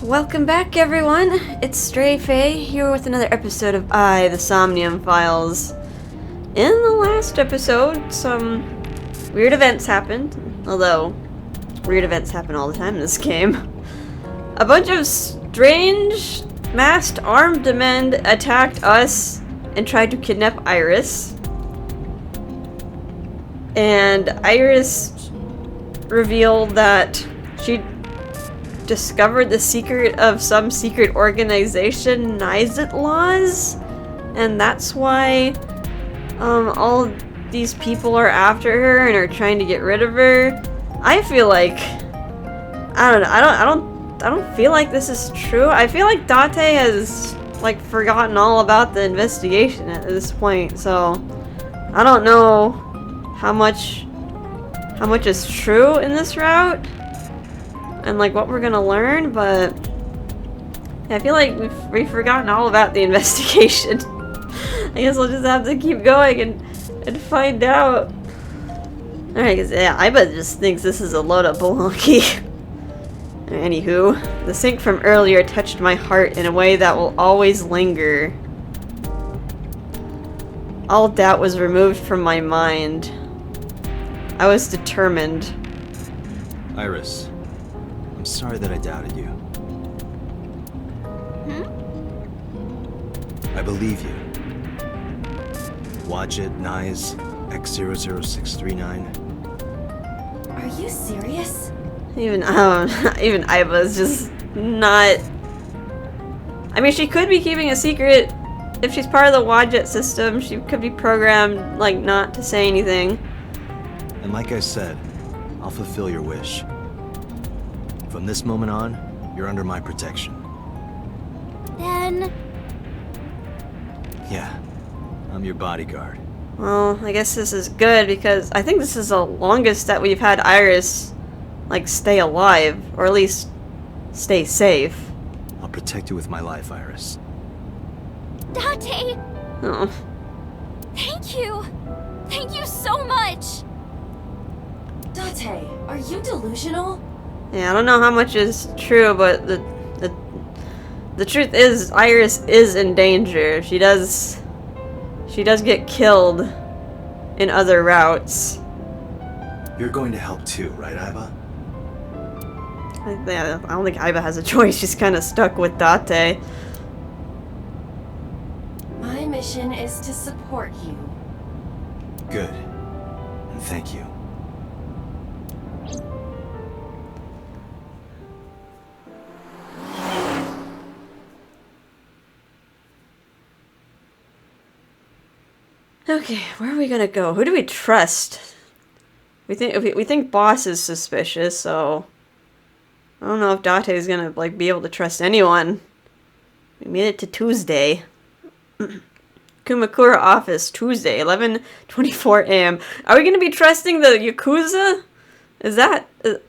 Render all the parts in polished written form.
Welcome back, everyone. It's Stray Faye here with another episode of the Somnium Files. In the last episode, some weird events happened, although weird events happen all the time in this game. A bunch of strange, masked, armed men attacked us and tried to kidnap Iris. And Iris revealed that she discovered the secret of some secret organization, Naixetloz, and that's why all these people are after her and are trying to get rid of her. I feel like I don't feel like this is true. I feel like Date has like forgotten all about the investigation at this point, so I don't know how much is true in this route and like what we're gonna learn, but I feel like we've forgotten all about the investigation. I guess we'll just have to keep going and find out. Alright, cause yeah, Iba just thinks this is a load of baloney. Anywho, the sync from earlier touched my heart in a way that will always linger. All doubt was removed from my mind. I was determined. Iris, I'm sorry that I doubted you. I believe you. Wadjet, Nyes, X00639. Are you serious? Even Iva's just not. I mean, she could be keeping a secret. If she's part of the Wadjet system, she could be programmed, like, not to say anything. And like I said, I'll fulfill your wish. From this moment on, you're under my protection. Then... Yeah, I'm your bodyguard. Well, I guess this is good because I think this is the longest that we've had Iris, like, stay alive, or at least stay safe. I'll protect you with my life, Iris. Date! Oh. Thank you! Thank you so much! Date, are you delusional? Yeah, I don't know how much is true, but the truth is Iris is in danger. She does get killed in other routes. You're going to help too, right, Iva? I don't think Iva has a choice. She's kind of stuck with Date. My mission is to support you. Good. And thank you. Okay, where are we gonna go? Who do we trust? We think Boss is suspicious, so I don't know if Date is gonna like be able to trust anyone. We made it to Tuesday. Kumakura office, Tuesday, 11:24 a.m. Are we gonna be trusting the Yakuza?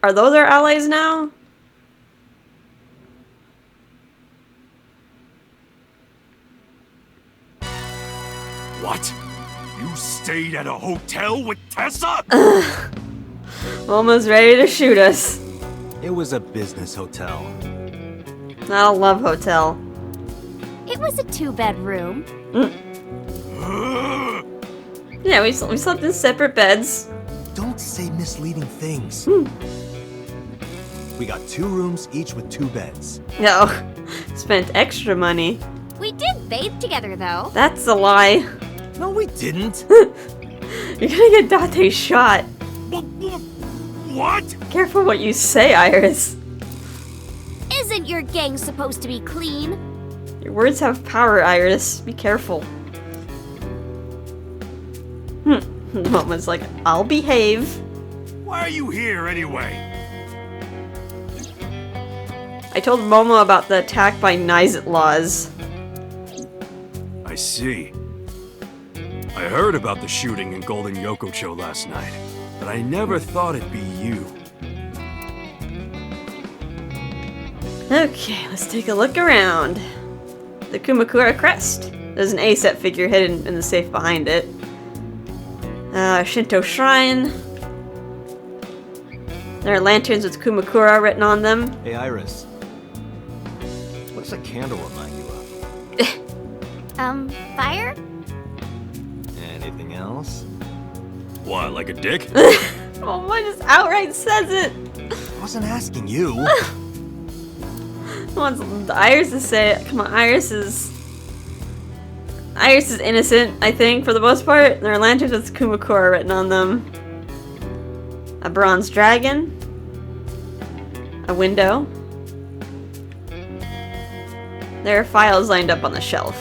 Are those our allies now? What? You stayed at a hotel with Tessa? Almost ready to shoot us. It was a business hotel. I don't love hotel. It was a 2-bedroom. Yeah, we slept in separate beds. Don't say misleading things. We got 2 rooms, each with 2 beds. No, spent extra money. We did bathe together, though. That's a lie. No, we didn't. You're gonna get Date shot. What? Careful what you say, Iris. Isn't your gang supposed to be clean? Your words have power, Iris. Be careful. Momo's like, I'll behave. Why are you here anyway? I told Momo about the attack by Naixetloz. I see. I heard about the shooting in Golden Yokocho last night, but I never thought it'd be you. Okay, let's take a look around. The Kumakura crest. There's an A-set figure hidden in the safe behind it. Shinto shrine. There are lanterns with Kumakura written on them. Hey, Iris. does a candle remind you of? Fire? Anything else? What, like a dick? Oh, mine just outright says it. I wasn't asking you. Wants Iris to say it. Come on, Iris is innocent, I think, for the most part. There are lanterns with Kumakura written on them. A bronze dragon. A window. There are files lined up on the shelf.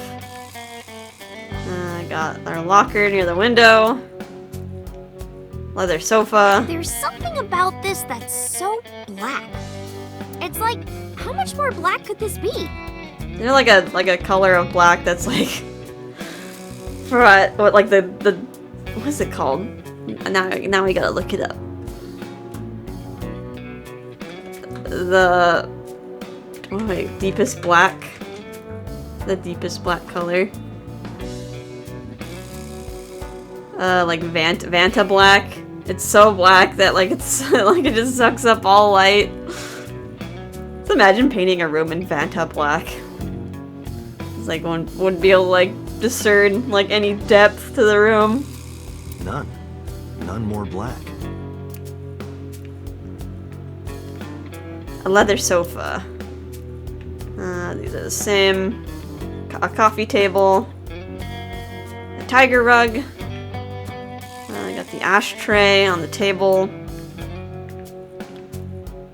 I got our locker near the window. Leather sofa. There's something about this that's so black. It's like, how much more black could this be? You know, like a color of black that's like for what like the what's it called? Now we gotta look it up. The deepest black. The deepest black color. Like Vanta black. It's so black that like it's like it just sucks up all light. Just imagine painting a room in Vanta black. It's like one wouldn't be able to like discern like any depth to the room. None more black. A leather sofa. These are the same. A coffee table. A tiger rug. I got the ashtray on the table.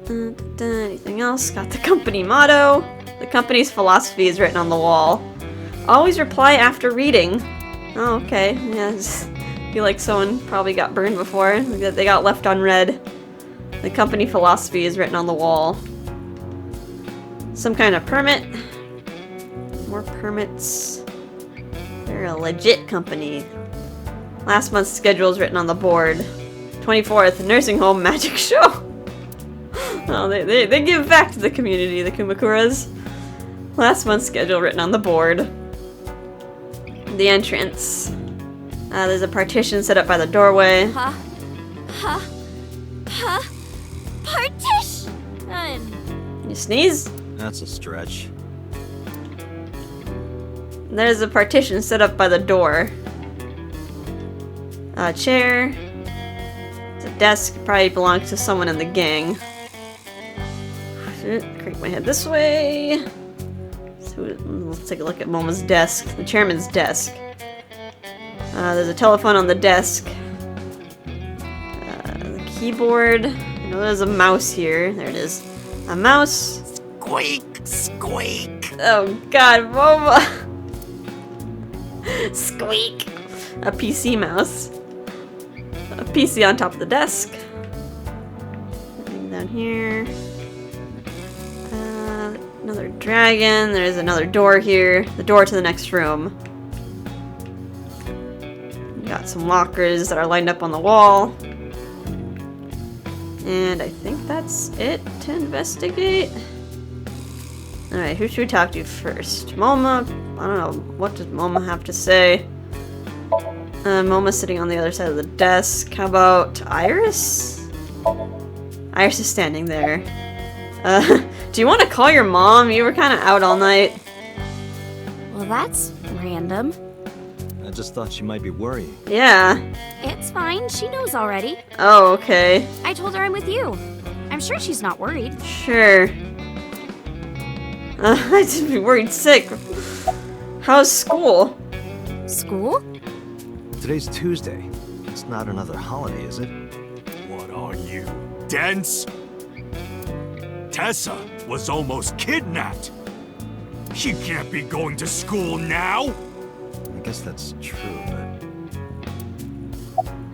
Anything else? Got the company motto. The company's philosophy is written on the wall. Always reply after reading. Oh, okay. Yeah, I feel like someone probably got burned before. They got left unread. The company philosophy is written on the wall. Some kind of permit. More permits. They're a legit company. Last month's schedule is written on the board. 24th, nursing home magic show. Oh, they give back to the community, the Kumakuras. Last month's schedule written on the board. The entrance. There's a partition set up by the doorway. Partition! You sneeze? That's a stretch. There's a partition set up by the door. A chair. It's a desk. Probably belongs to someone in the gang. Crank my head this way. So let's take a look at Moma's desk. The chairman's desk. There's a telephone on the desk. The keyboard. I know there's a mouse here. There it is. A mouse. Squeak! Squeak! Oh god, Moma! Squeak! A PC mouse. A PC on top of the desk. Nothing down here. Another dragon. There's another door here. The door to the next room. Got some lockers that are lined up on the wall. And I think that's it to investigate. Alright, who should we talk to first? Moma? I don't know. What does Moma have to say? Moma's sitting on the other side of the desk. How about Iris? Iris is standing there. Do you want to call your mom? You were kind of out all night. Well, that's random. I just thought she might be worrying. Yeah. It's fine, she knows already. Oh, okay. I told her I'm with you. I'm sure she's not worried. Sure. I'd just be worried sick. How's school? School? Today's Tuesday. It's not another holiday, is it? What are you, dense? Tessa was almost kidnapped. She can't be going to school now. I guess that's true, but...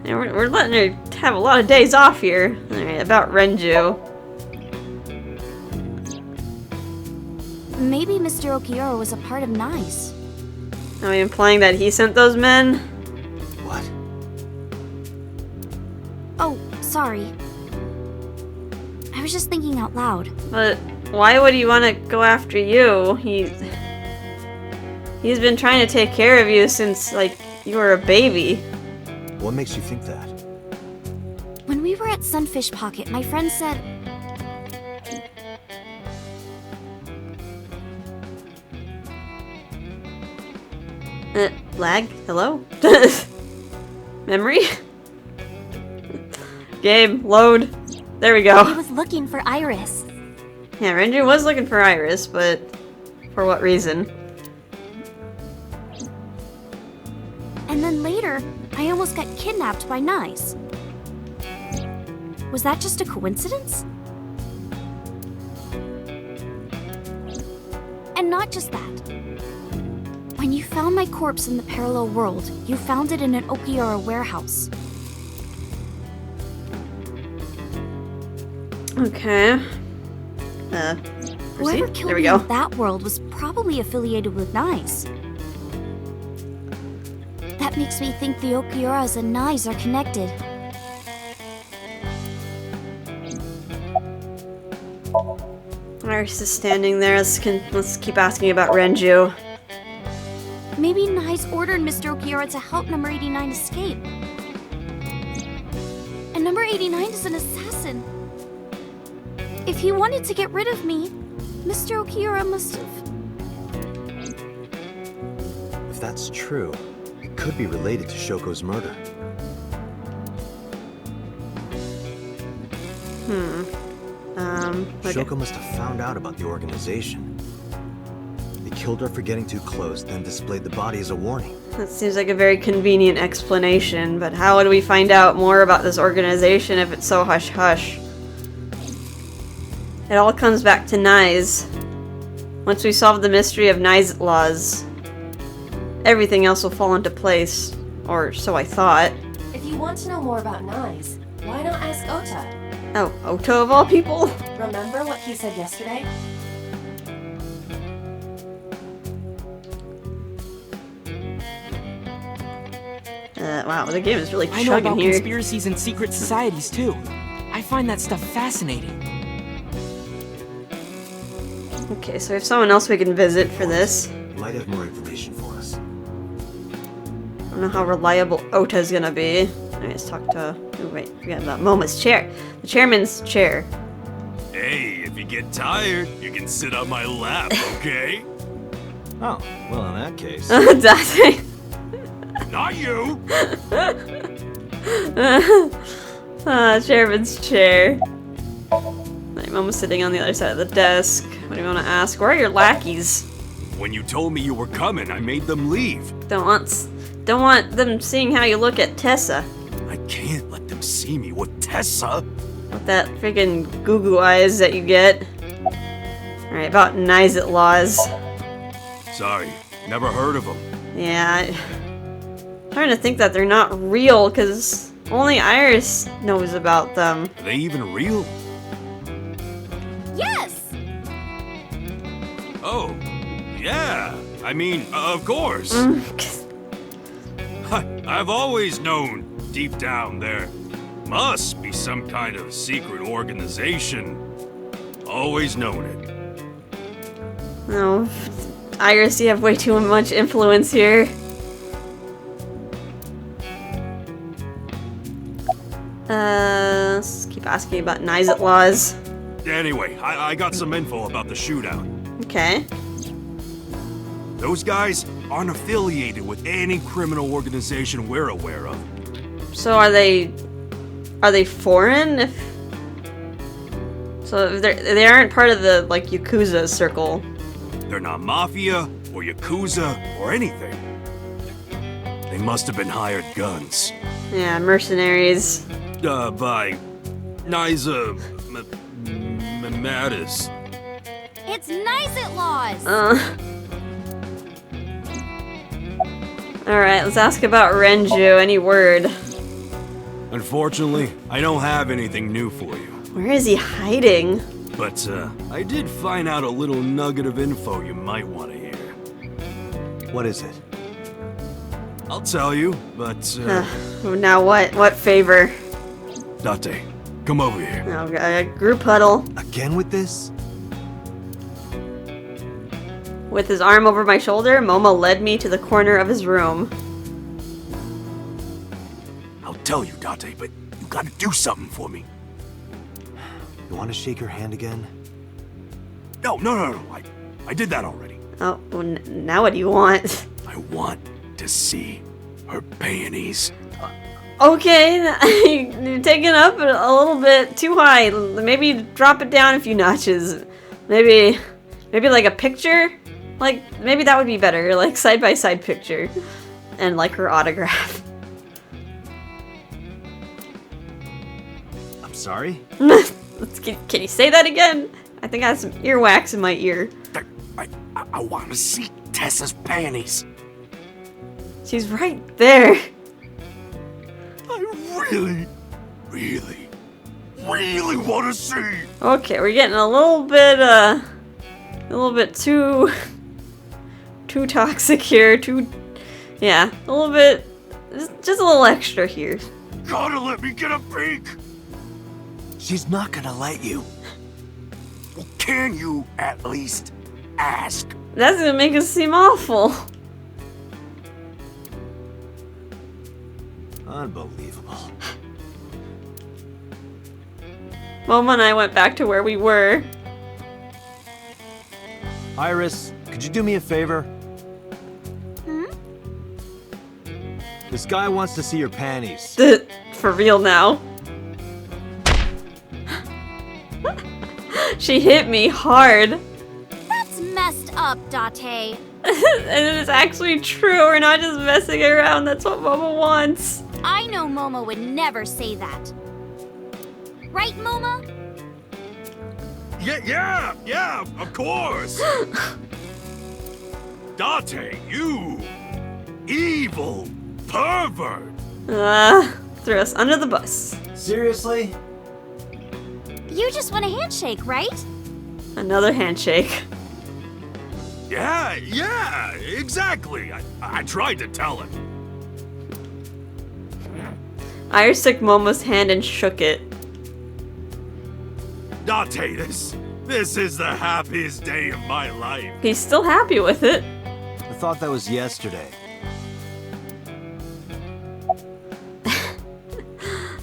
And we're letting her have a lot of days off here. Alright, about Renju. Maybe Mr. Okiura was a part of Nice. Are we implying that he sent those men? What? Oh, sorry. I was just thinking out loud. But why would he want to go after you? He's been trying to take care of you since, like, you were a baby. What makes you think that? When we were at Sunfish Pocket, my friend said... Lag? Hello? Memory? Game, load. There we He go. was looking for Iris. Yeah, Renju was looking for Iris, but for what reason? And then later, I almost got kidnapped by Nice. Was that just a coincidence? And not just that. When you found my corpse in the parallel world, you found it in an Okiura warehouse. Okay. Whoever Proceed? killed There we me go. in that world was probably affiliated with Nice. That makes me think the Okiuras and Nice are connected. Iris is standing there. Let's keep asking about Renju. Maybe Nice ordered Mr. Okiura to help number 89 escape. And number 89 is an assassin. If he wanted to get rid of me, Mr. Okiura must have... If that's true, it could be related to Shoko's murder. Okay. Shoko must have found out about the organization. They killed her for getting too close, then displayed the body as a warning. That seems like a very convenient explanation, but how would we find out more about this organization if it's so hush-hush? It all comes back to Naiz. Once we solve the mystery of Naixetloz, everything else will fall into place. Or so I thought. If you want to know more about Nice, why not ask Ota? Oh, Oto of all people? Remember what he said yesterday? Wow, the game is really I know chugging about here. conspiracies and secret societies too. I find that stuff fascinating. Okay, so we have someone else we can visit for this. He might have more information for us. I don't know how reliable Ota's gonna be. Let's talk to... Oh, wait, forget about Momo's chair. The chairman's chair. Hey, if you get tired, you can sit on my lap, okay? Oh, well in that case. Date. Not you! Chairman's chair. Right, Momo's sitting on the other side of the desk. What do you want to ask? Where are your lackeys? When you told me you were coming, I made them leave. Don't want them seeing how you look at Tessa. I can't let them see me with Tessa. With that freaking goo-goo eyes that you get. Alright, about Naixetloz. Sorry, never heard of them. Yeah, I'm trying to think that they're not real, because only Iris knows about them. Are they even real? Yes! Oh, yeah. I mean, of course. I've always known, deep down there, must be some kind of secret organization. Always known it. No, Iris, you have way too much influence here. Let's keep asking about Naixetloz. Anyway, I got some info about the shootout. Okay. Those guys aren't affiliated with any criminal organization we're aware of. So are they foreign? If they aren't part of the like Yakuza circle. They're not mafia or Yakuza or anything. They must have been hired guns. Yeah, mercenaries. By Niza Mattis. It's Naixetloz! Alright, let's ask about Renju. Any word? Unfortunately, I don't have anything new for you. Where is he hiding? But, I did find out a little nugget of info you might want to hear. What is it? I'll tell you, but, Now what? What favor? Date, come over here. Oh, group huddle. Again with this? With his arm over my shoulder, Momo led me to the corner of his room. I'll tell you, Date, but you gotta do something for me. You want to shake your hand again? No. I did that already. Oh, well, now what do you want? I want to see her panties. Okay, you're taking it up a little bit too high. Maybe drop it down a few notches. Maybe like a picture? Like, maybe that would be better. Like, side-by-side picture. And like her autograph. I'm sorry? Can you say that again? I think I have some earwax in my ear. I want to see Tessa's panties. She's right there. I really want to see. Okay, we're getting a little bit too toxic here. Yeah, a little bit, just a little extra here. Gotta let me get a peek. She's not gonna let you. Well, can you at least ask? That's gonna make us seem awful. Unbelievable. Momo and I went back to where we were. Iris, could you do me a favor? This guy wants to see your panties. For real now. She hit me hard. That's messed up, Date. And it's actually true. We're not just messing around. That's what Momo wants. I know Momo would never say that. Right, Momo? Yeah, of course. Date, you evil pervert. Threw us under the bus. Seriously? You just want a handshake, right? Another handshake. Yeah, exactly. I tried to tell him. Iris took Momo's hand and shook it. Date, this is the happiest day of my life. He's still happy with it. I thought that was yesterday.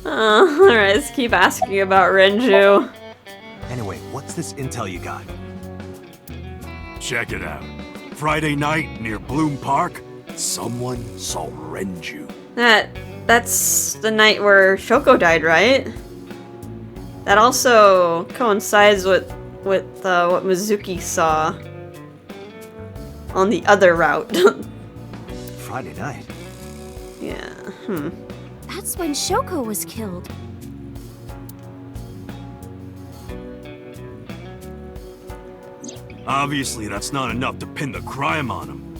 Alright, let's keep asking about Renju. Anyway, what's this intel you got? Check it out. Friday night near Bloom Park, someone saw Renju. That's the night where Shoko died, right? That also coincides with what Mizuki saw on the other route. Friday night? Yeah, That's when Shoko was killed. Obviously, that's not enough to pin the crime on him.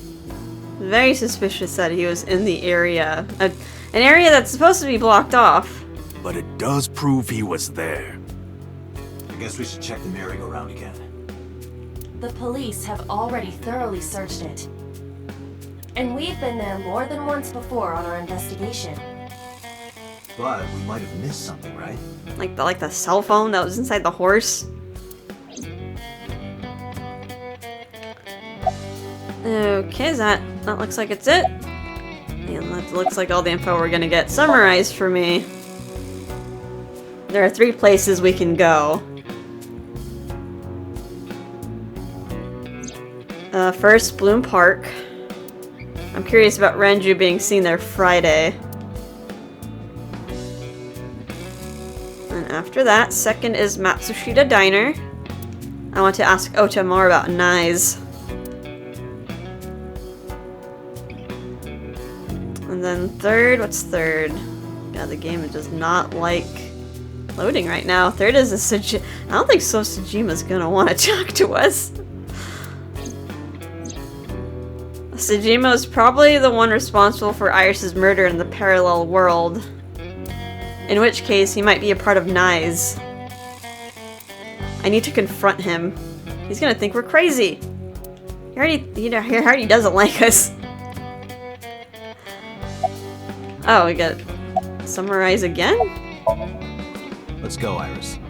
Very suspicious that he was in the area. An area that's supposed to be blocked off. But it does prove he was there. I guess we should check the merry-go-round again. The police have already thoroughly searched it. And we've been there more than once before on our investigation. But we might have missed something, right? Like the cell phone that was inside the horse. Okay, that looks like it's it. And that looks like all the info we're gonna get summarized for me. There are 3 places we can go. First, Bloom Park. I'm curious about Renju being seen there Friday. And after that, second is Matsushita Diner. I want to ask Ota more about Nai's. And then third, what's third? God, the game does not like loading right now. Third is a I don't think Sosajima's gonna want to talk to us. Sejima is probably the one responsible for Iris's murder in the parallel world. In which case, he might be a part of Nai's. I need to confront him. He's gonna think we're crazy. He already doesn't like us. Oh, we got summarize again? Let's go, Iris.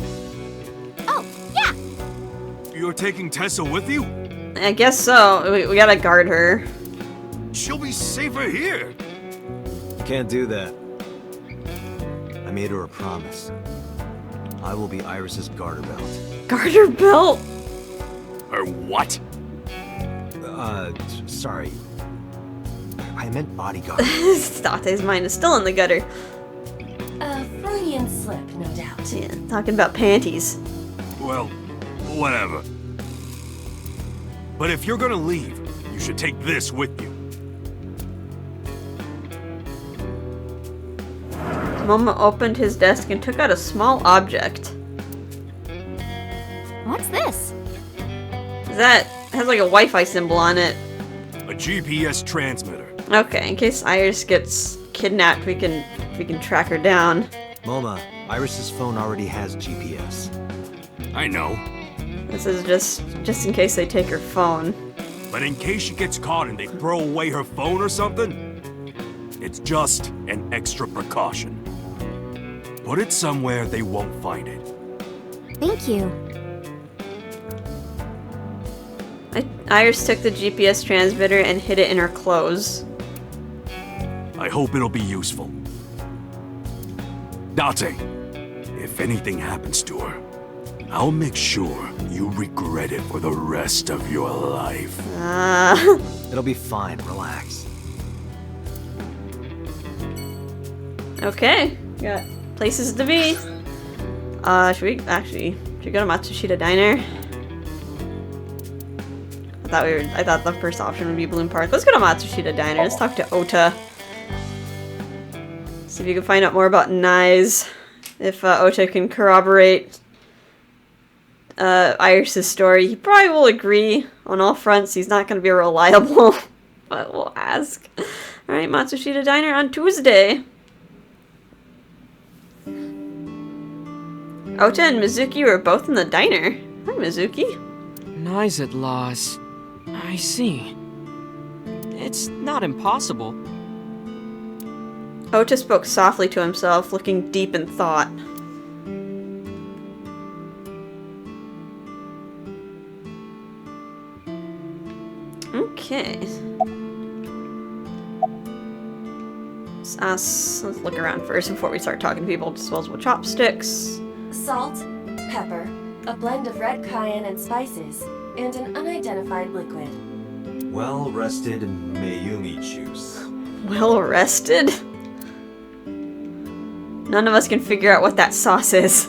Oh, yeah! You're taking Tessa with you? I guess so. We gotta guard her. She'll be safer here. You can't do that. I made her a promise. I will be Iris's garter belt. Garter belt? Or what? Sorry. I meant bodyguard. Date's mind is still in the gutter. A Freudian slip, no doubt. Yeah, talking about panties. Well, whatever. But if you're gonna leave, you should take this with you. Momo opened his desk and took out a small object. What's this? That has like a Wi-Fi symbol on it. A GPS transmitter. Okay, in case Iris gets kidnapped, we can track her down. Moma, Iris's phone already has GPS. I know. This is just in case they take her phone. But in case she gets caught and they throw away her phone or something, it's just an extra precaution. Put it somewhere they won't find it. Thank you. Iris took the GPS transmitter and hid it in her clothes. I hope it'll be useful. Date, if anything happens to her, I'll make sure you regret it for the rest of your life. It'll be fine, relax. Okay, got places to be. Should we go to Matsushita Diner? I thought the first option would be Bloom Park. Let's go to Matsushita Diner. Let's talk to Ota. See if you can find out more about Naiz. If Ota can corroborate Iris' story. He probably will agree on all fronts. He's not going to be reliable, but we'll ask. Alright, Matsushita Diner on Tuesday. Ota and Mizuki were both in the diner. Hi, Mizuki. Naixetloz. I see. It's not impossible. Ota spoke softly to himself, looking deep in thought. Okay. Let's look around first before we start talking to people. Disposable chopsticks. Salt, pepper, a blend of red cayenne and spices, and an unidentified liquid. Well-rested Mayumi juice. Well rested? None of us can figure out what that sauce is.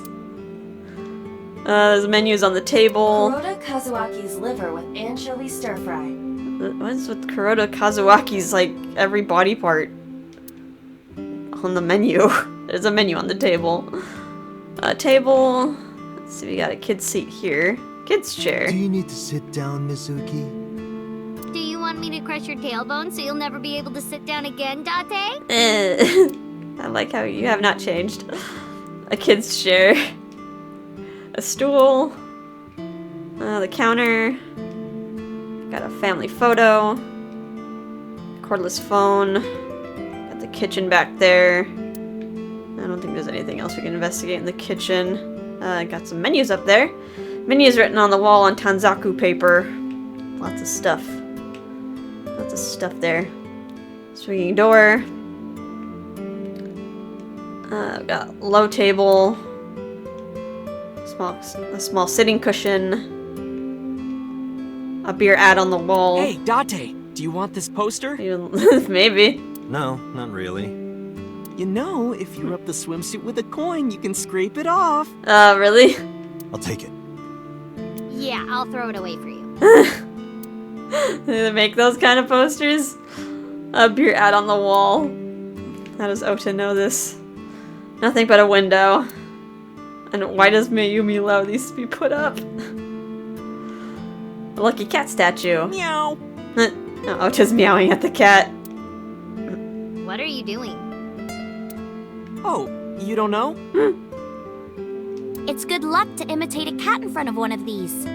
There's menus on the table. Kuroda Kazuaki's liver with anchovy stir-fry. What is with Kuroda Kazuaki's, like, every body part on the menu? There's a menu on the table. Table. Let's see, we got a kid's seat here. Kid's chair. Do you need to sit down, Mizuki? Do you want me to crush your tailbone so you'll never be able to sit down again, Date? I like how you have not changed. A kid's chair. A stool. The counter. Got a family photo. Cordless phone. Got the kitchen back there. I don't think there's anything else we can investigate in the kitchen. Got some menus up there. Menus written on the wall on Tanzaku paper. Lots of stuff. Lots of stuff there. Swinging door. Got low table. A small sitting cushion. A beer ad on the wall. Hey, Date, do you want this poster? Maybe. No, not really. You know, if you rub the swimsuit with a coin, you can scrape it off. Really? I'll take it. Yeah, I'll throw it away for you. They make those kind of posters? A beer ad on the wall. How does Ota know this? Nothing but a window. And why does Mayumi allow these to be put up? A lucky cat statue. Meow. Oh, Ota's meowing at the cat. What are you doing? Oh, you don't know? It's good luck to imitate a cat in front of one of these.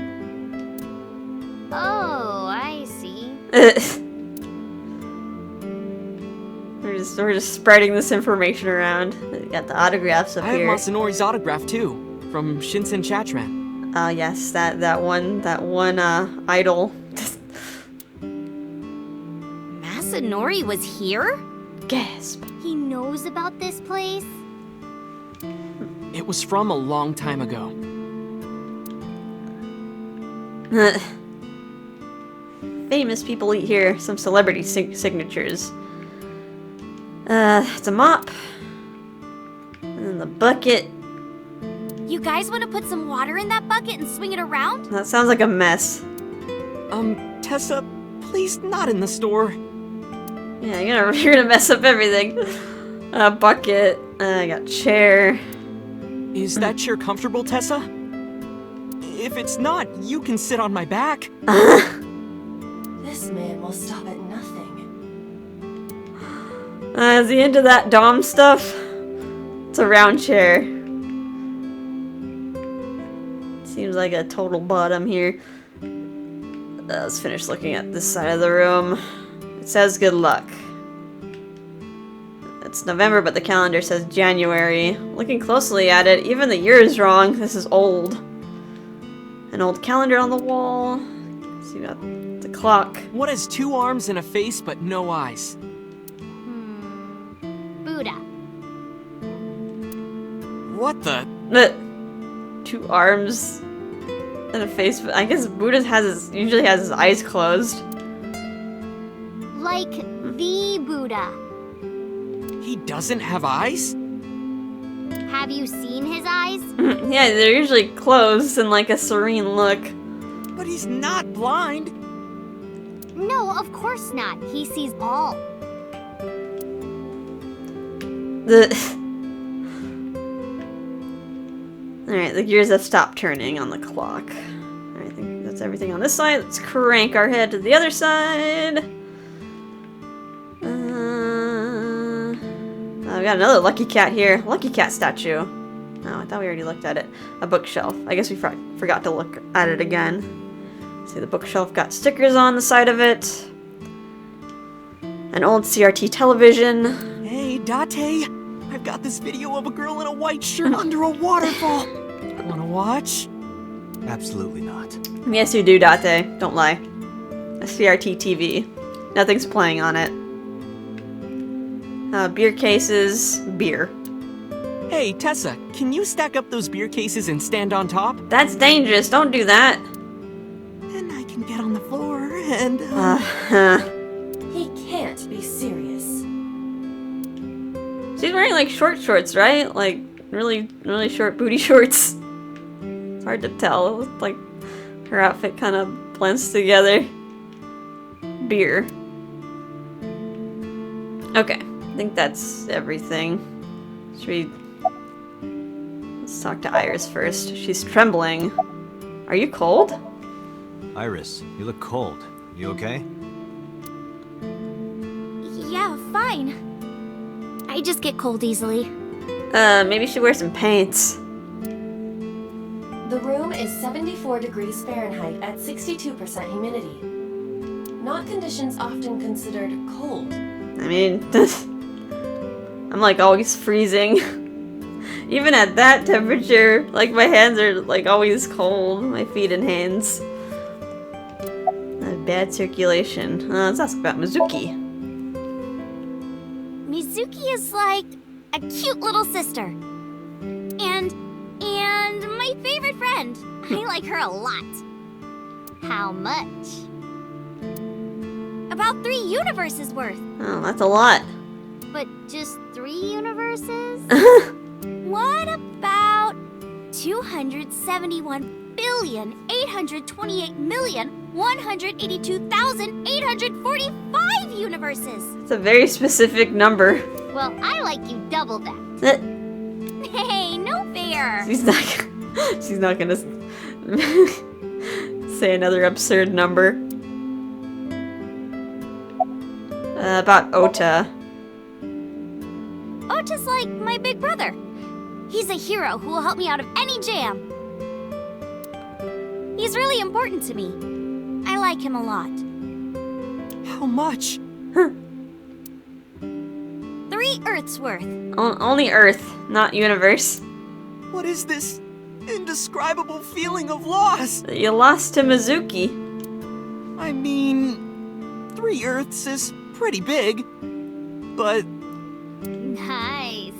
Oh, I see. We're just spreading this information around. We got the autographs up I have here. Masanori's autograph too, from Shinsen Chatran. Oh yes, that one idol. Masanori was here? Gasp. He knows about this place? It was from a long time famous people eat here. Some celebrity signatures. It's a mop. And then the bucket. You guys want to put some water in that bucket and swing it around? That sounds like a mess. Tessa, please not in the store. Yeah, you're gonna mess up everything. Bucket. I got chair. Is that chair comfortable, Tessa? If it's not, you can sit on my back. This man will stop at nothing. Is he into that Dom stuff? It's a round chair. Seems like a total bottom here. Let's finish looking at this side of the room. It says good luck. It's November, but the calendar says January. Looking closely at it, even the year is wrong. This is old. An old calendar on the wall. So you got the clock. What has 2 arms and a face but no eyes? Buddha. What the? 2 arms and a face. I guess Buddha usually has his eyes closed. Like the Buddha. He doesn't have eyes? Have you seen his eyes? Yeah, they're usually closed and like a serene look. But he's not blind. No, of course not. He sees all. Alright, the gears have stopped turning on the clock. I think that's everything on this side. Let's crank our head to the other side. I've got another Lucky Cat here. Lucky Cat statue. Oh, I thought we already looked at it. A bookshelf. I guess we forgot to look at it again. See, the bookshelf got stickers on the side of it. An old CRT television. Hey, Date. I've got this video of a girl in a white shirt under a waterfall. Wanna watch? Absolutely not. Yes, you do, Date. Don't lie. A CRT TV. Nothing's playing on it. Beer cases. Beer. Hey, Tessa, can you stack up those beer cases and stand on top? That's dangerous. Don't do that. And I can get on the floor and, He can't be serious. She's wearing like short shorts, right? Like really, really short booty shorts. It's hard to tell. It looks like her outfit kind of blends together. Beer. Okay, I think that's everything. Should we... Let's talk to Iris first. She's trembling. Are you cold? Iris, you look cold. You okay? Yeah, fine. I just get cold easily. Maybe she wears some pants. The room is 74 degrees Fahrenheit at 62% humidity. Not conditions often considered cold. I mean, I'm like always freezing. Even at that temperature, like my hands are like always cold. My feet and hands. I have bad circulation. Let's ask about Mizuki. Mizuki is like a cute little sister. And my favorite friend. I like her a lot. How much? About 3 universes worth. Oh, that's a lot. But just 3 universes? What about 277,828,182,845 universes? It's a very specific number. Well, I like you double that. Hey, no fair. She's not gonna say another absurd number. About Ota. Ota's like my big brother. He's a hero who will help me out of any jam. He's really important to me. I like him a lot. how much? 3 Earths worth. Only Earth, not universe. What is this indescribable feeling of loss? You lost to Mizuki. I mean, 3 Earths is pretty big, but Nice.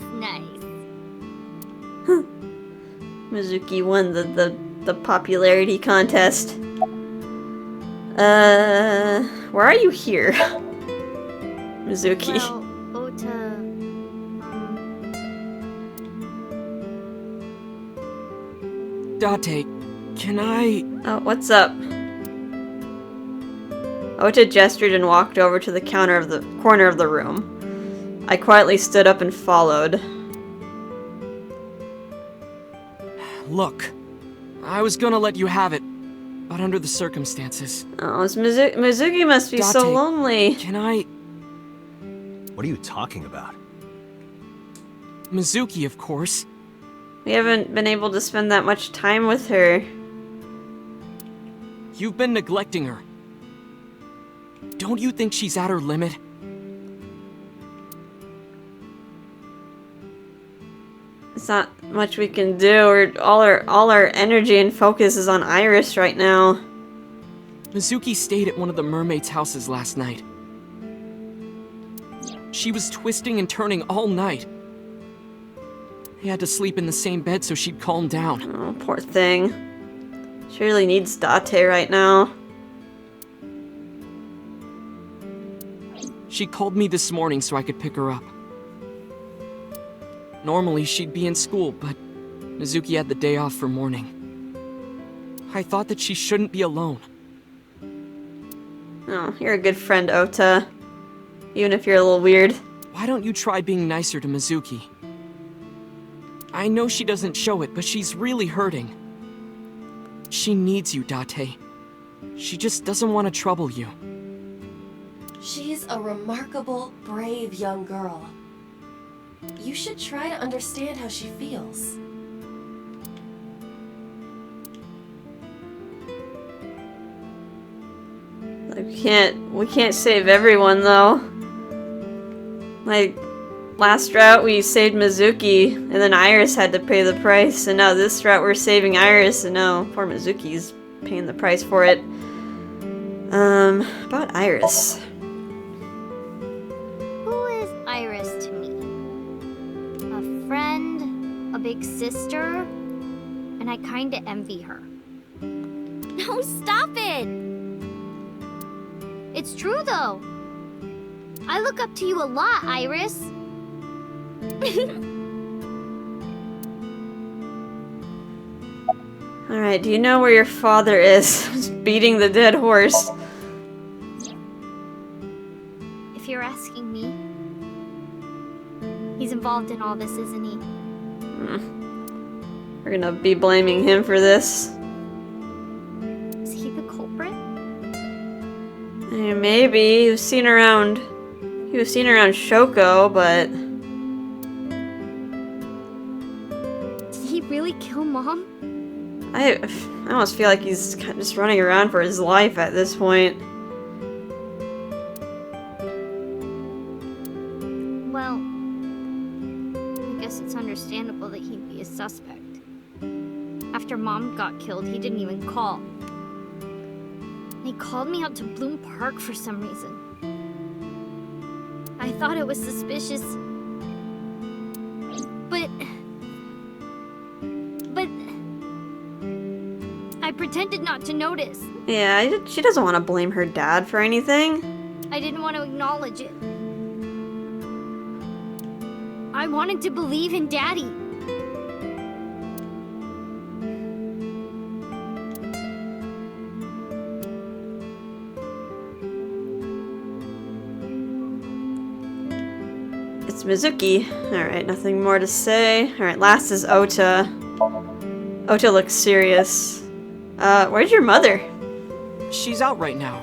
Mizuki won the popularity contest. Where are you here? Mizuki. Well, Ota, Date, can I... Oh, what's up? Ota gestured and walked over to the corner of the room. I quietly stood up and followed. Look, I was gonna let you have it, but under the circumstances. Oh, Mizuki must be so Date, lonely. Can I... What are you talking about? Mizuki, of course. We haven't been able to spend that much time with her. You've been neglecting her. Don't you think she's at her limit? It's not much we can do. All our energy and focus is on Iris right now. Mizuki stayed at one of the mermaids' houses last night. She was twisting and turning all night. They had to sleep in the same bed so she'd calm down. Oh, poor thing. She really needs Date right now. She called me this morning so I could pick her up. Normally she'd be in school, but Mizuki had the day off for mourning. I thought that she shouldn't be alone. Oh, you're a good friend, Ota. Even if you're a little weird. Why don't you try being nicer to Mizuki? I know she doesn't show it, but she's really hurting. She needs you, Date. She just doesn't want to trouble you. She's a remarkable, brave young girl. You should try to understand how she feels. We can't save everyone though. Like last route we saved Mizuki and then Iris had to pay the price, and now this route we're saving Iris and now poor Mizuki's paying the price for it. About Iris. who is Iris to me? A friend, a big sister, and I kinda envy her. No, stop it! It's true though. I look up to you a lot, Iris. Alright, do you know where your father is? Just beating the dead horse. If you're asking me, he's involved in all this, isn't he? We're gonna be blaming him for this. Is he the culprit? Maybe. He was seen around Shoko, but Did he really kill Mom? I almost feel like he's kind of just running around for his life at this point. Well, I guess it's understandable that he'd be a suspect. After Mom got killed, he didn't even call. He called me out to Bloom Park for some reason. I thought it was suspicious. But I pretended not to notice. Yeah, she doesn't want to blame her dad for anything. I didn't want to acknowledge it. I wanted to believe in Daddy. It's Mizuki. Alright, nothing more to say. Alright, last is Ota. Ota looks serious. Where's your mother? She's out right now.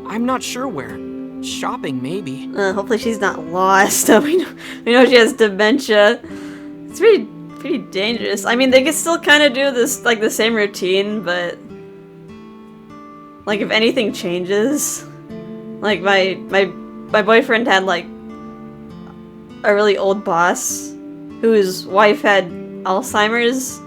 I'm not sure where. Shopping, maybe. Hopefully she's not lost. we know she has dementia. It's pretty dangerous. I mean, they could still kind of do this, like, the same routine, but like, if anything changes, like, my boyfriend had, like, a really old boss whose wife had Alzheimer's,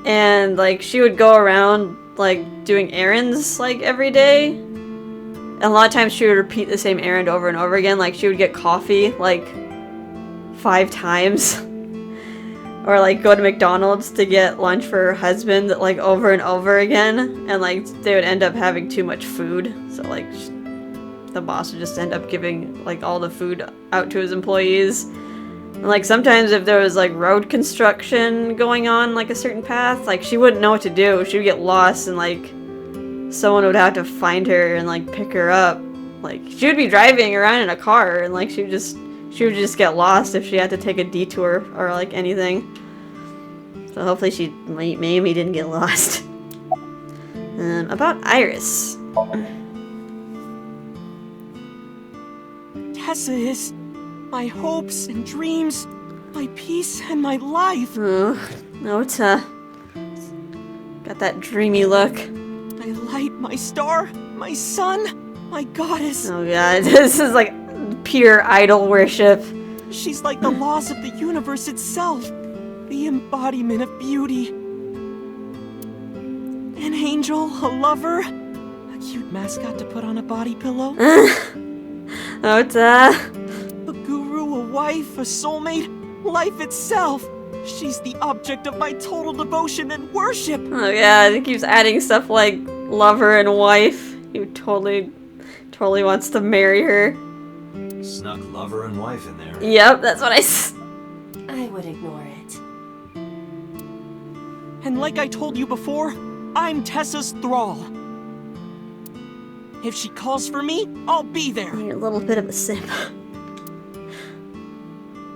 and, like, she would go around, like, doing errands, like, every day. And a lot of times she would repeat the same errand over and over again. Like, she would get coffee, like, 5 times. or like go to McDonald's to get lunch for her husband like over and over again, and like they would end up having too much food, so like the boss would just end up giving like all the food out to his employees. And like sometimes if there was like road construction going on like a certain path, like she wouldn't know what to do. She would get lost and like someone would have to find her and like pick her up. Like she would be driving around in a car and like she would just get lost if she had to take a detour or like anything. So hopefully she maybe didn't get lost. About Iris. Tessa is my hopes and dreams, my peace and my life. Oh, Nota. Got that dreamy look. My light, my star, my sun, my goddess. Oh god, this is like pure idol worship. She's like the laws of the universe itself, the embodiment of beauty. An angel, a lover, a cute mascot to put on a body pillow. Nota. A guru, a wife, a soulmate, life itself. She's the object of my total devotion and worship. Oh yeah, he keeps adding stuff like lover and wife. He totally wants to marry her. Snuck lover and wife in there. Yep, that's what I would ignore it. And like I told you before, I'm Tessa's thrall. If she calls for me, I'll be there. You're a little bit of a simp.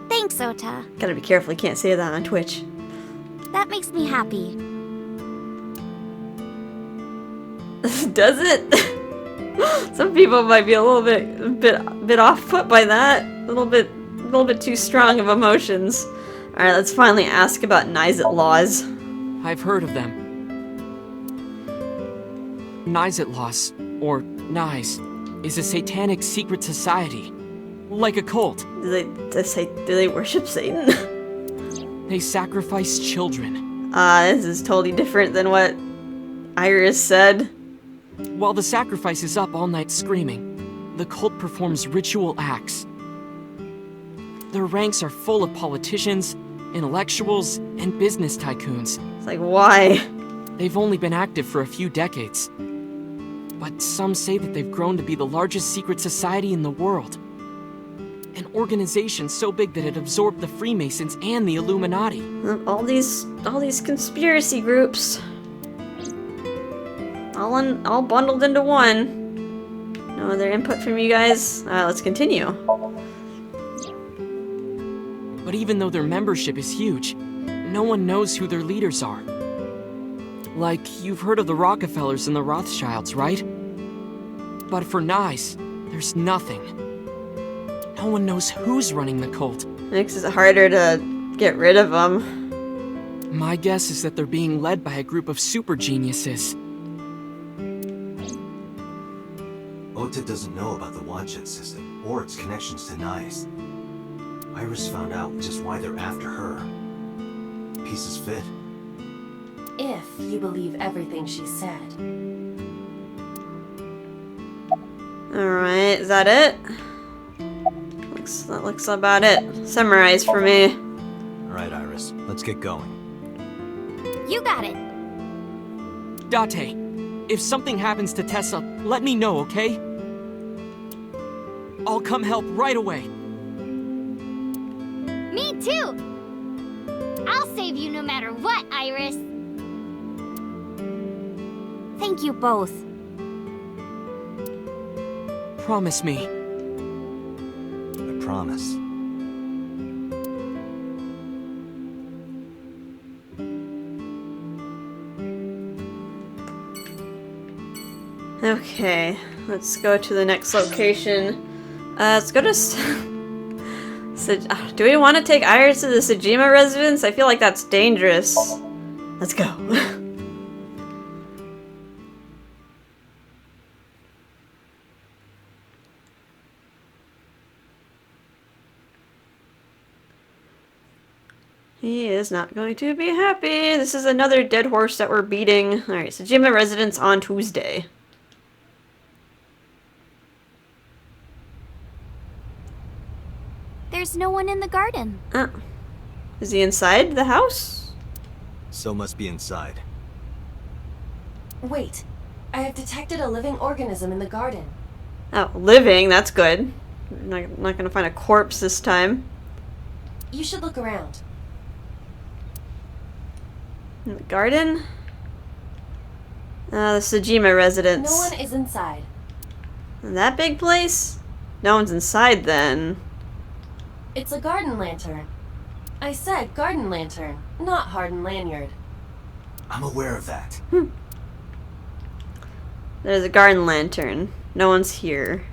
Thanks, Ota. Gotta be careful, you can't say that on Twitch. That makes me happy. Does it? Some people might be a little bit off put by that. A little bit too strong of emotions. Alright, let's finally ask about Naixetloz. I've heard of them. Naixetloz, or Nais, is a satanic secret society. Like a cult. Do they worship Satan? They sacrifice children. This is totally different than what Iris said. While the sacrifice is up all night screaming, the cult performs ritual acts. Their ranks are full of politicians, intellectuals, and business tycoons. It's like, why? They've only been active for a few decades. But some say that they've grown to be the largest secret society in the world. An organization so big that it absorbed the Freemasons and the Illuminati. All these conspiracy groups. All bundled into one. No other input from you guys? Let's continue. But even though their membership is huge, no one knows who their leaders are. Like, you've heard of the Rockefellers and the Rothschilds, right? But for Nais, there's nothing. No one knows who's running the cult. Makes it harder to get rid of them. My guess is that they're being led by a group of super geniuses. Ota doesn't know about the Wadshed system or its connections to Nais. Iris found out just why they're after her. Pieces fit. If you believe everything she said. Alright, is that it? That looks about it. Summarize for me. Alright, Iris, let's get going. You got it. Date, if something happens to Tessa, let me know, okay? I'll come help right away. Me too. I'll save you no matter what, Iris. Thank you both. Promise me. I promise. Okay, let's go to the next location. Let's go to... do we want to take Iris to the Sejima residence? I feel like that's dangerous. Let's go. He is not going to be happy. This is another dead horse that we're beating. Alright, Sejima residence on Tuesday. There's no one in the garden. Is he inside the house? So must be inside. Wait, I have detected a living organism in the garden. Oh, living, that's good. Not gonna find a corpse this time. You should look around. In the garden? The Sejima residence. No one is inside. In that big place? No one's inside then. It's a garden lantern. I said garden lantern, not hardened lanyard. I'm aware of that. There's a garden lantern. No one's here.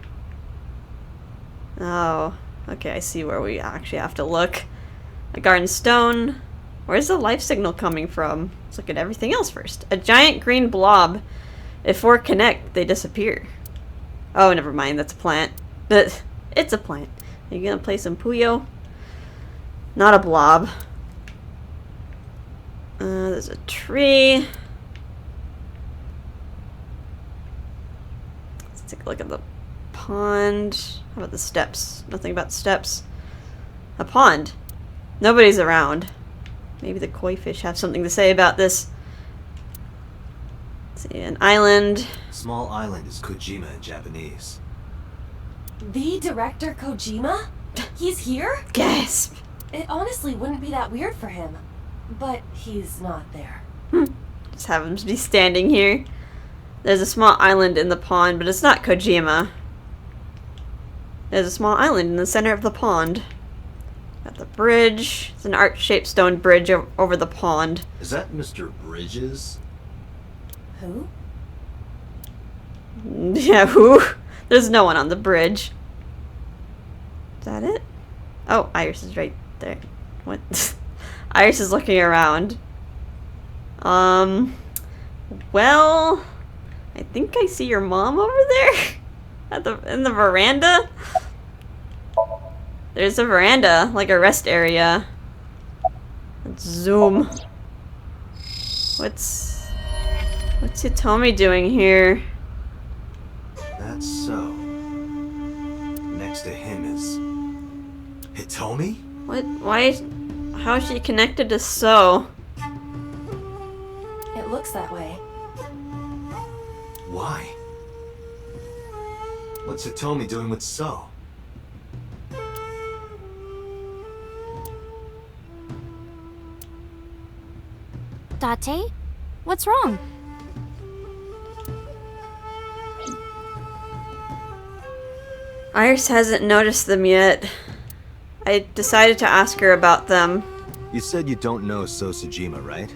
Oh, okay, I see where we actually have to look. A garden stone. Where's the life signal coming from? Let's look at everything else first. A giant green blob. If four connect, they disappear. Oh, never mind, that's a plant. But it's a plant. Are you gonna play some Puyo? Not a blob. There's a tree. Let's take a look at the pond. How about the steps? Nothing about steps. A pond. Nobody's around. Maybe the koi fish have something to say about this. Let's see, an island. Small island is Kojima in Japanese. The director Kojima? He's here? Gasp! It honestly wouldn't be that weird for him. But he's not there. Just have him be standing here. There's a small island in the pond, but it's not Kojima. There's a small island in the center of the pond. Got the bridge. It's an arch-shaped stone bridge over the pond. Is that Mr. Bridges? Who? Yeah, who? There's no one on the bridge. Is that it? Oh, Iris is right there. What? Iris is looking around. Well, I think I see your mom over there in the veranda. There's a veranda, like a rest area. Let's zoom. What's Hitomi doing here? That's so. Next to him is Hitomi? What? Why? How is she connected to So? It looks that way. Why? What's Hitomi doing with So? Date? What's wrong? Iris hasn't noticed them yet. I decided to ask her about them. You said you don't know So Sejima, right?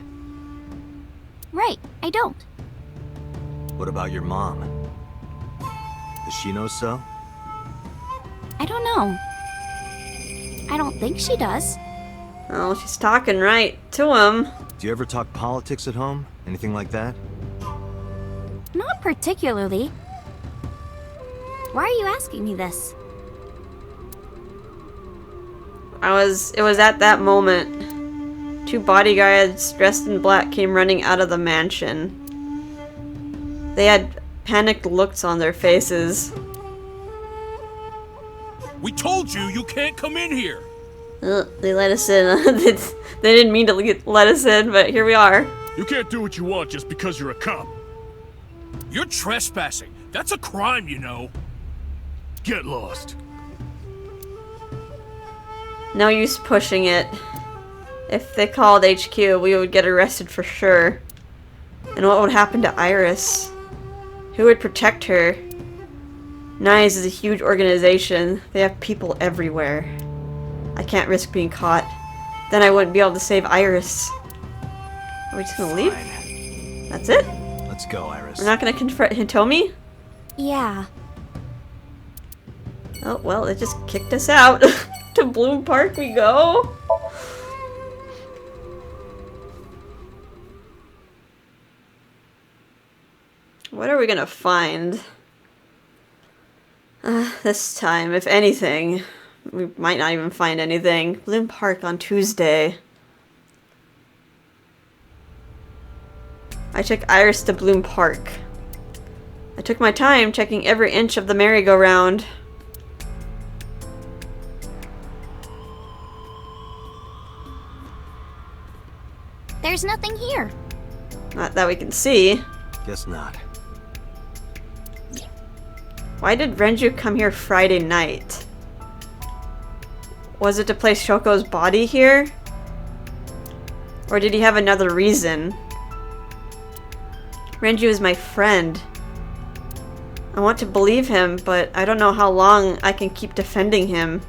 Right, I don't. What about your mom? Does she know So? I don't know. I don't think she does. Oh, she's talking right to him. Do you ever talk politics at home? Anything like that? Not particularly. Why are you asking me this? It was at that moment. Two bodyguards dressed in black came running out of the mansion. They had panicked looks on their faces. We told you you can't come in here! They let us in. They didn't mean to let us in, but here we are. You can't do what you want just because you're a cop. You're trespassing. That's a crime, you know. Get lost. No use pushing it. If they called HQ, we would get arrested for sure. And what would happen to Iris? Who would protect her? NICE is a huge organization. They have people everywhere. I can't risk being caught. Then I wouldn't be able to save Iris. Are we just gonna leave? Fine. That's it? Let's go, Iris. We're not gonna confront Hitomi? Yeah. Oh, well, it just kicked us out. To Bloom Park we go. What are we gonna find? This time, if anything. We might not even find anything. Bloom Park on Tuesday. I took Iris to Bloom Park. I took my time checking every inch of the merry-go-round. There's nothing here. Not that we can see. Guess not. Why did Renju come here Friday night? Was it to place Shoko's body here? Or did he have another reason? Renju is my friend. I want to believe him, but I don't know how long I can keep defending him.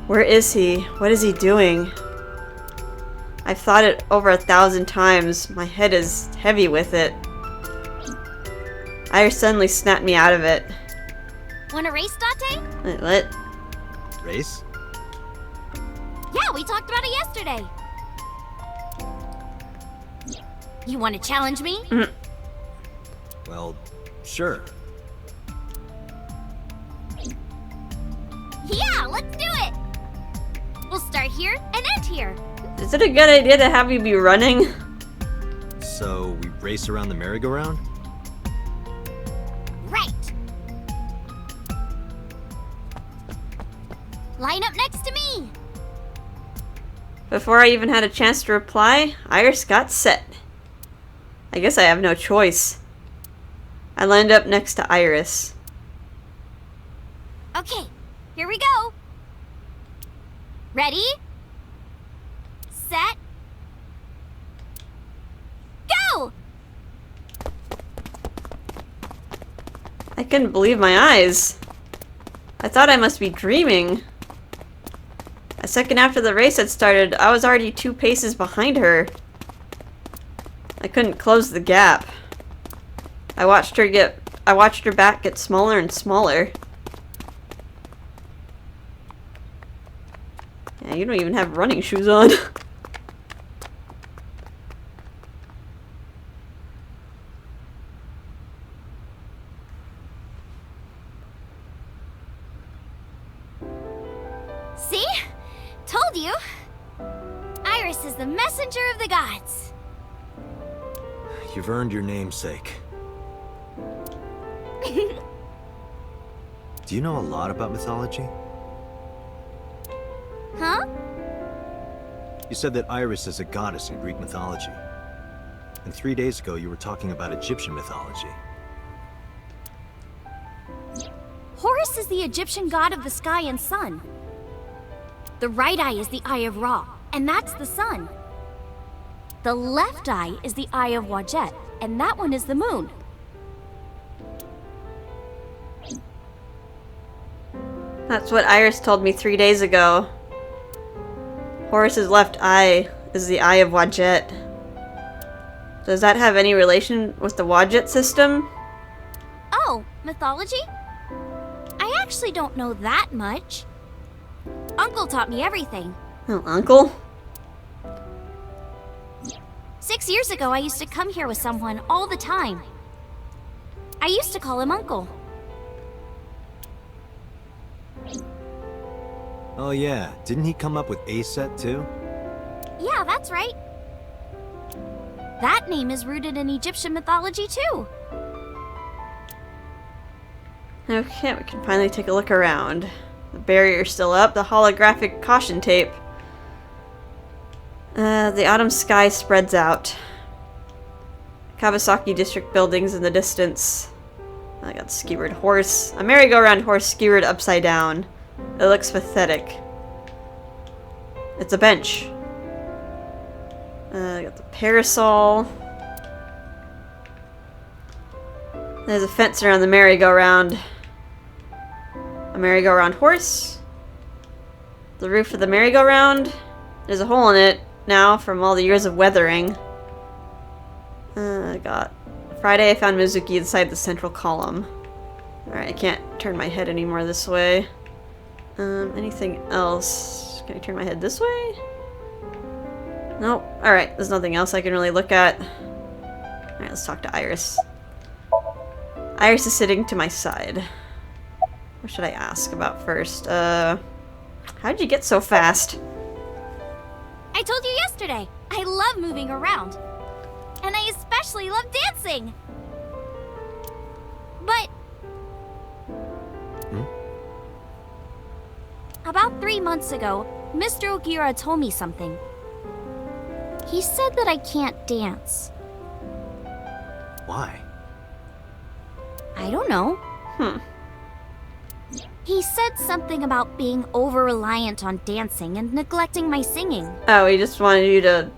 Where is he? What is he doing? I've thought it over 1,000 times. My head is heavy with it. Iris suddenly snapped me out of it. Wanna race, Date? Wait, what? Race? Yeah, we talked about it yesterday. You wanna challenge me? Well, sure. Yeah, let's do it! We'll start here and end here. Is it a good idea to have you be running? So, we race around the merry-go-round? Right. Line up next to me. Before I even had a chance to reply, Iris got set. I guess I have no choice. I lined up next to Iris. Okay, here we go. Ready? Set. Go! I couldn't believe my eyes. I thought I must be dreaming. A second after the race had started, I was already 2 paces behind her. I couldn't close the gap. I watched her back get smaller and smaller. Yeah, you don't even have running shoes on. See? Told you. Iris is the messenger of the gods. You've earned your namesake. Do you know a lot about mythology? Huh? You said that Iris is a goddess in Greek mythology. And 3 days ago you were talking about Egyptian mythology. Horus is the Egyptian god of the sky and sun. The right eye is the eye of Ra, and that's the sun. The left eye is the eye of Wadjet, and that one is the moon. That's what Iris told me 3 days ago. Horus's left eye is the eye of Wadjet. Does that have any relation with the Wadjet system? Oh, mythology? I actually don't know that much. Uncle taught me everything. Oh, Uncle? 6 years ago, I used to come here with someone all the time. I used to call him Uncle. Oh yeah, didn't he come up with A-set too? Yeah, that's right. That name is rooted in Egyptian mythology too. Okay, we can finally take a look around. The barrier's still up, the holographic caution tape. The autumn sky spreads out. Kawasaki district buildings in the distance. I got skewered horse. A merry-go-round horse skewered upside down. It looks pathetic. It's a bench. I got the parasol. There's a fence around the merry-go-round. A merry-go-round horse. The roof of the merry-go-round. There's a hole in it now from all the years of weathering. I got... Friday I found Mizuki inside the central column. Alright, I can't turn my head anymore this way. Anything else? Can I turn my head this way? Nope. Alright, there's nothing else I can really look at. Alright, let's talk to Iris. Iris is sitting to my side. What should I ask about first? How'd you get so fast? I told you yesterday, I love moving around. And I especially love dancing. But... About 3 months ago, Mr. Ogiura told me something. He said that I can't dance. Why? I don't know. He said something about being over-reliant on dancing and neglecting my singing. Oh, he just wanted you to...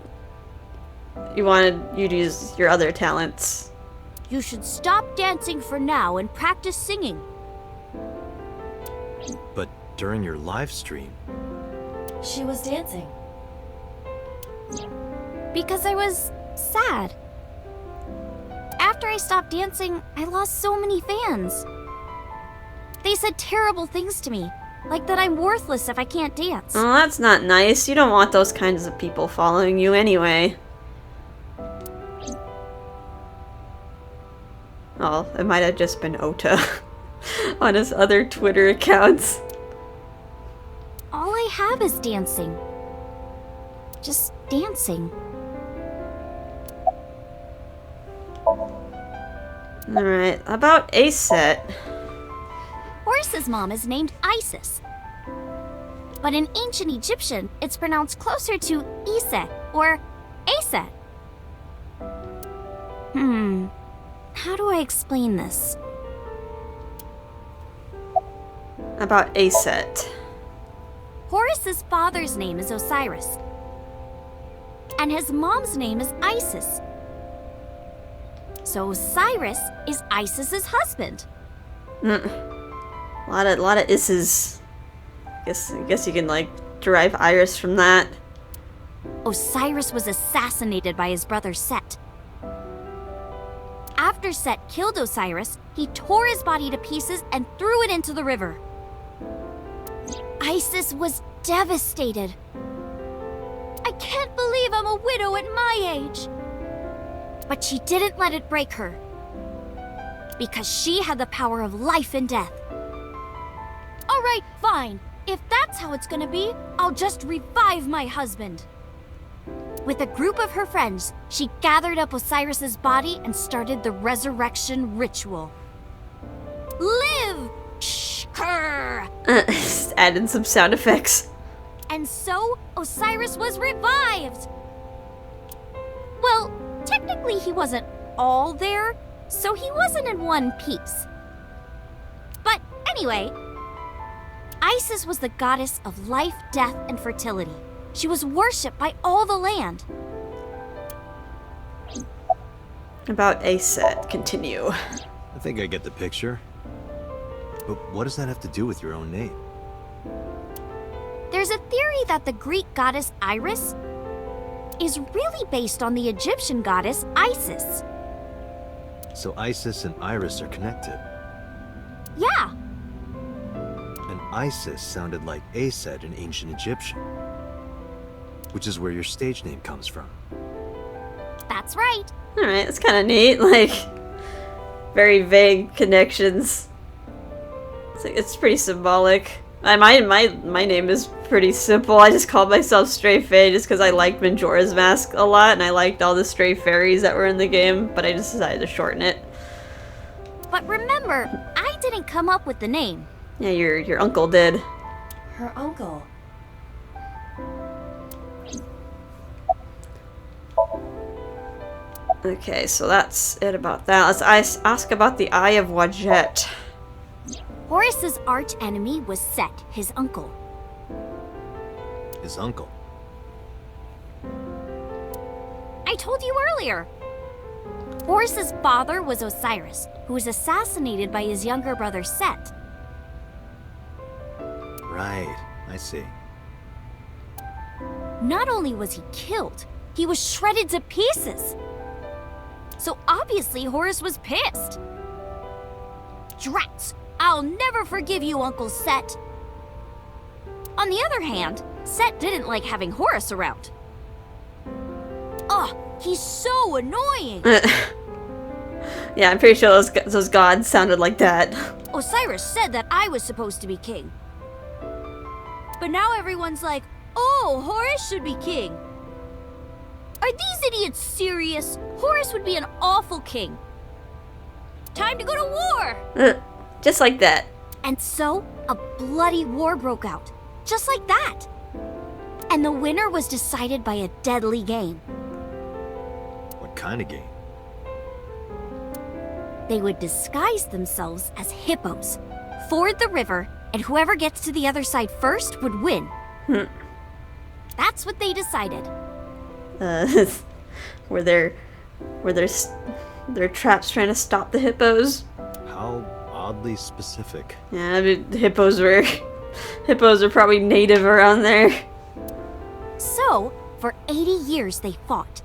He wanted you to use your other talents. You should stop dancing for now and practice singing. But during your live stream... She was dancing. Because I was sad. After I stopped dancing, I lost so many fans. They said terrible things to me, like that I'm worthless if I can't dance. Well, that's not nice. You don't want those kinds of people following you anyway. Oh, it might have just been Ota on his other Twitter accounts. All I have is dancing. Just dancing. Alright, about Aset. Horus's mom is named Isis. But in ancient Egyptian, it's pronounced closer to Iset or Aset. How do I explain this? About Aset. Horus's father's name is Osiris. And his mom's name is Isis. So Osiris is Isis's husband. A lot of Is's. I guess you can like derive Iris from that. Osiris was assassinated by his brother Set. After Set killed Osiris, he tore his body to pieces and threw it into the river. Isis was devastated. I can't believe I'm a widow at my age. But she didn't let it break her. Because she had the power of life and death. Alright, fine. If that's how it's gonna be, I'll just revive my husband. With a group of her friends, she gathered up Osiris's body and started the resurrection ritual. Live! Shkur! Just add in some sound effects. And so, Osiris was revived! Well, technically he wasn't all there, so he wasn't in one piece. But anyway, Isis was the goddess of life, death, and fertility. She was worshipped by all the land. About Aset, continue. I think I get the picture. But what does that have to do with your own name? There's a theory that the Greek goddess Iris is really based on the Egyptian goddess Isis. So Isis and Iris are connected. Yeah, And Isis sounded like Aset in ancient Egyptian. Which is where your stage name comes from. that's right. Alright, that's kind of neat. Like, very vague connections. It's pretty symbolic. My name is pretty simple. I just called myself Stray Fae just because I liked Majora's Mask a lot and I liked all the stray fairies that were in the game, but I just decided to shorten it. But remember, I didn't come up with the name. Yeah, your uncle did. Her uncle. Okay, so that's it about that. Let's ask about the Eye of Wadjet. Horus's arch enemy was Set, his uncle. His uncle. I told you earlier. Horus's father was Osiris, who was assassinated by his younger brother Set. Right, I see. Not only was he killed, he was shredded to pieces. So obviously Horus was pissed. Drats! I'll never forgive you, Uncle Set. On the other hand, Set didn't like having Horus around. Ugh, he's so annoying. Yeah, I'm pretty sure those gods sounded like that. Osiris said that I was supposed to be king. But now everyone's like, oh, Horus should be king. Are these idiots serious? Horus would be an awful king. Time to go to war! Just like that. And so, a bloody war broke out. Just like that. And the winner was decided by a deadly game. kind of game? They would disguise themselves as hippos, ford the river, and whoever gets to the other side first would win. That's what they decided. Were there traps trying to stop the hippos? How oddly specific. Yeah, I mean, the hippos were probably native around there. So, for 80 years they fought.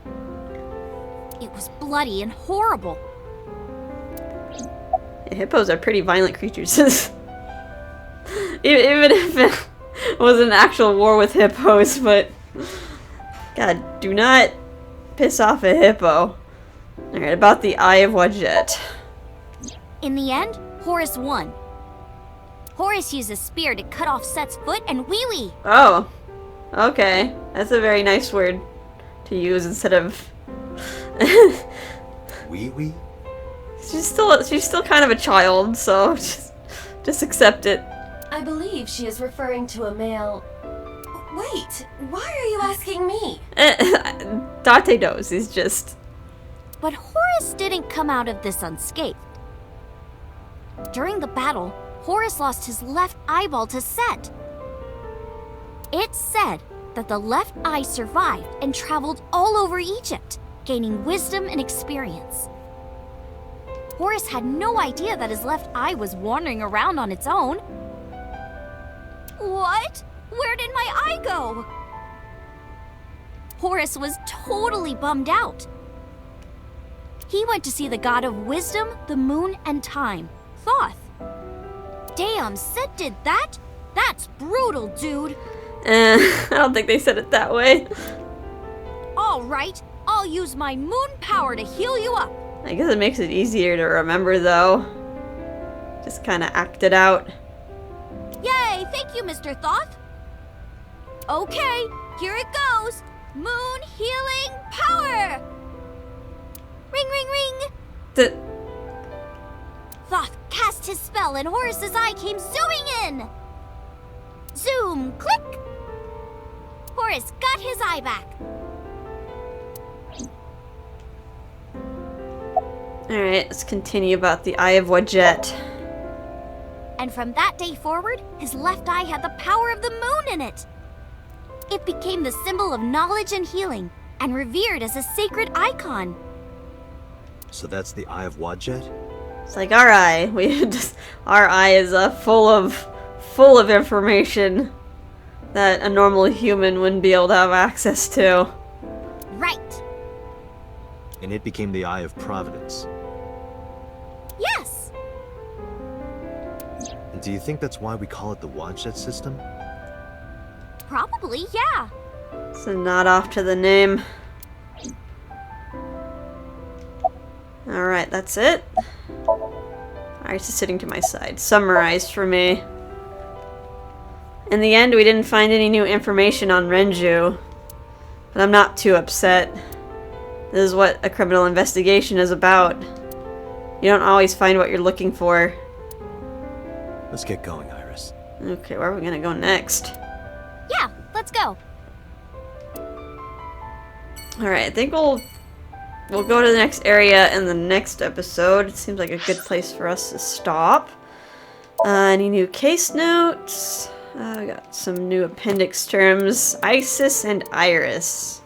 It was bloody and horrible. Hippos are pretty violent creatures. Even if it was an actual war with hippos, but God, do not piss off a hippo. Alright, about the Eye of Wadjet. In the end, Horus won. Horus used a spear to cut off Set's foot and wee-wee. Oh, okay. That's a very nice word to use instead of... Wee-wee? She's still kind of a child, so just accept it. I believe she is referring to a male... Wait, why are you asking me? Date knows, he's just... But Horus didn't come out of this unscathed. During the battle, Horus lost his left eyeball to Set. It's said that the left eye survived and traveled all over Egypt, gaining wisdom and experience. Horus had no idea that his left eye was wandering around on its own. What? Where did my eye go? Horus was totally bummed out. He went to see the god of wisdom, the moon, and time, Thoth. Damn, Set did that? That's brutal, dude. I don't think they said it that way. All right, I'll use my moon power to heal you up. I guess it makes it easier to remember, though. Just kind of act it out. Yay, thank you, Mr. Thoth. Okay, here it goes. Moon healing power. Ring, ring, ring. Thoth cast his spell and Horus's eye came zooming in. Zoom, click. Horus got his eye back. Alright, let's continue about the Eye of Wadjet. And from that day forward, his left eye had the power of the moon in it. It became the symbol of knowledge and healing, and revered as a sacred icon. So that's the Eye of Wadjet? It's like our eye. Our eye is full of information that a normal human wouldn't be able to have access to. Right. And it became the Eye of Providence. Yes. And do you think that's why we call it the Wadjet system? Probably, yeah. It's a nod off to the name. Alright, that's it. Iris is sitting to my side. Summarized for me. In the end, we didn't find any new information on Renju. But I'm not too upset. This is what a criminal investigation is about. You don't always find what you're looking for. Let's get going, Iris. Okay, where are we gonna go next? Yeah, let's go. Alright, I think we'll go to the next area in the next episode. It seems like a good place for us to stop. Any new case notes? We got some new appendix terms. Isis and Iris.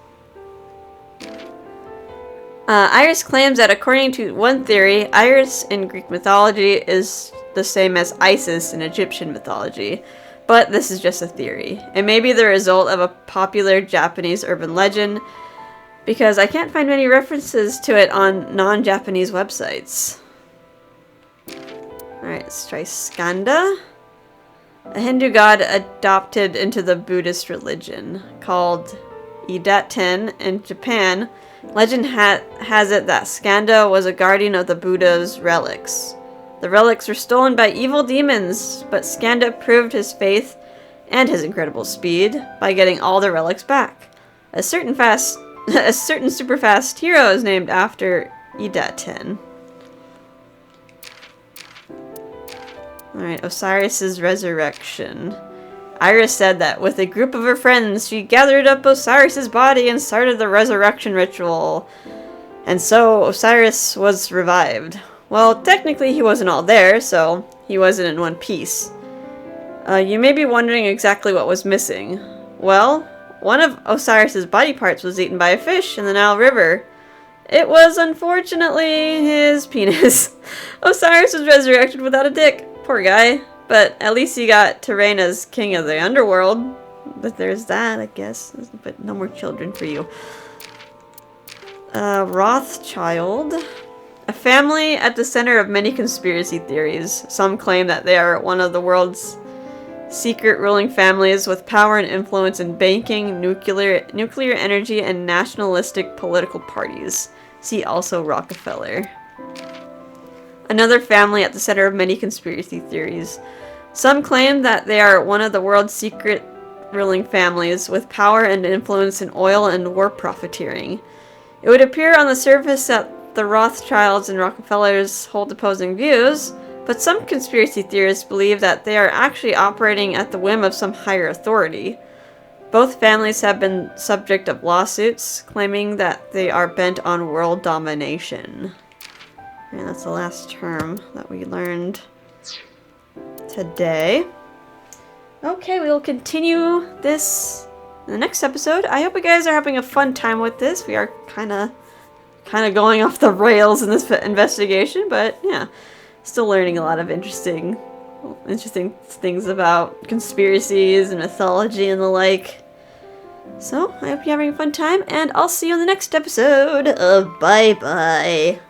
Iris claims that according to one theory, Iris in Greek mythology is the same as Isis in Egyptian mythology. But this is just a theory. It may be the result of a popular Japanese urban legend, because I can't find many references to it on non-Japanese websites. Alright, let's try Skanda. A Hindu god adopted into the Buddhist religion, called Idaten in Japan. Legend has it that Skanda was a guardian of the Buddha's relics. The relics were stolen by evil demons, but Skanda proved his faith and his incredible speed by getting all the relics back. A certain super fast hero is named after Idaten. Alright, Osiris's resurrection. Iris said that with a group of her friends, she gathered up Osiris's body and started the resurrection ritual. And so Osiris was revived. Well, technically he wasn't all there, so he wasn't in one piece. You may be wondering exactly what was missing. Well, one of Osiris's body parts was eaten by a fish in the Nile River. It was unfortunately his penis. Osiris was resurrected without a dick. Poor guy. But at least he got to reign as king of the underworld. But there's that, I guess. But no more children for you. Rothschild. A family at the center of many conspiracy theories. Some claim that they are one of the world's secret ruling families with power and influence in banking, nuclear energy, and nationalistic political parties. See also Rockefeller. Another family at the center of many conspiracy theories. Some claim that they are one of the world's secret ruling families with power and influence in oil and war profiteering. It would appear on the surface that the Rothschilds and Rockefellers hold opposing views, but some conspiracy theorists believe that they are actually operating at the whim of some higher authority. Both families have been subject of lawsuits, claiming that they are bent on world domination. And that's the last term that we learned today. Okay, we will continue this in the next episode. I hope you guys are having a fun time with this. We are kind of going off the rails in this investigation, but yeah, still learning a lot of interesting things about conspiracies and mythology and the like. So, I hope you're having a fun time, and I'll see you in the next episode of Bye Bye.